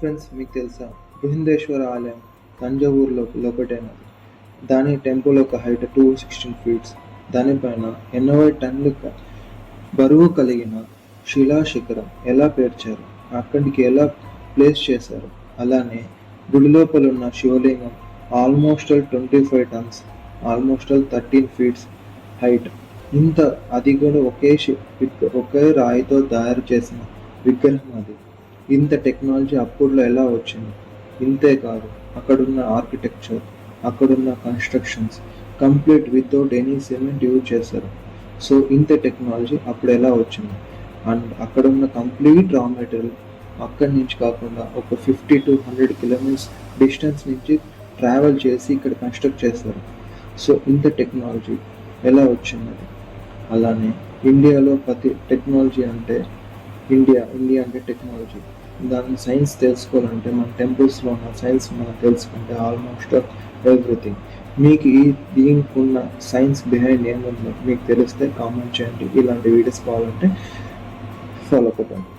Friends, మీకు తెలుసా బృహదేశ్వర ఆలయం తంజావూరులో ఒకటేనది. దాని టెంపుల్ ఒక హైట్ 216 ఫీట్స్. దానిపైన 80 టన్నుల బరువు కలిగిన శిలాశిఖరం ఎలా పేర్చారు, అక్కడికి ఎలా ప్లేస్ చేశారు. అలానే గుడి లోపలున్న శివలింగం almost 25 turns, almost 13 feets height. ఇంత అది కూడా ఒకే రాయితో తయారు చేసిన విగ్రహం అది. ఇంత టెక్నాలజీ అప్పట్లో ఎలా వచ్చింది? ఇంతే కాదు, అక్కడున్న ఆర్కిటెక్చర్, అక్కడున్న constructions complete without any cement use చేశారు. సో ఇంత టెక్నాలజీ అప్పుడు ఎలా వచ్చింది? అండ్ అక్కడున్న కంప్లీట్ రా మెటీరియల్ అక్కడి నుంచి కాకుండా ఒక 50 to 100 కిలోమీటర్స్ డిస్టెన్స్ నుంచి ట్రావెల్ చేసి ఇక్కడ కన్స్ట్రక్ట్ చేస్తారు. సో ఇంత టెక్నాలజీ ఎలా వచ్చింది? అలానే ఇండియాలో ప్రతి టెక్నాలజీ అంటే ఇండియా అంటే టెక్నాలజీ. దాని సైన్స్ తెలుసుకోవాలంటే మన టెంపుల్స్లో ఉన్న సైన్స్ మనం తెలుసుకుంటే ఆల్మోస్ట్ ఎవ్రీథింగ్. మీకు దీనికి ఉన్న సైన్స్ బిహైండ్ ఏముందో మీకు తెలిస్తే కామెంట్ చేయండి. ఇలాంటి వీడియోస్ కావాలంటే ఫాలో అవ్వండి.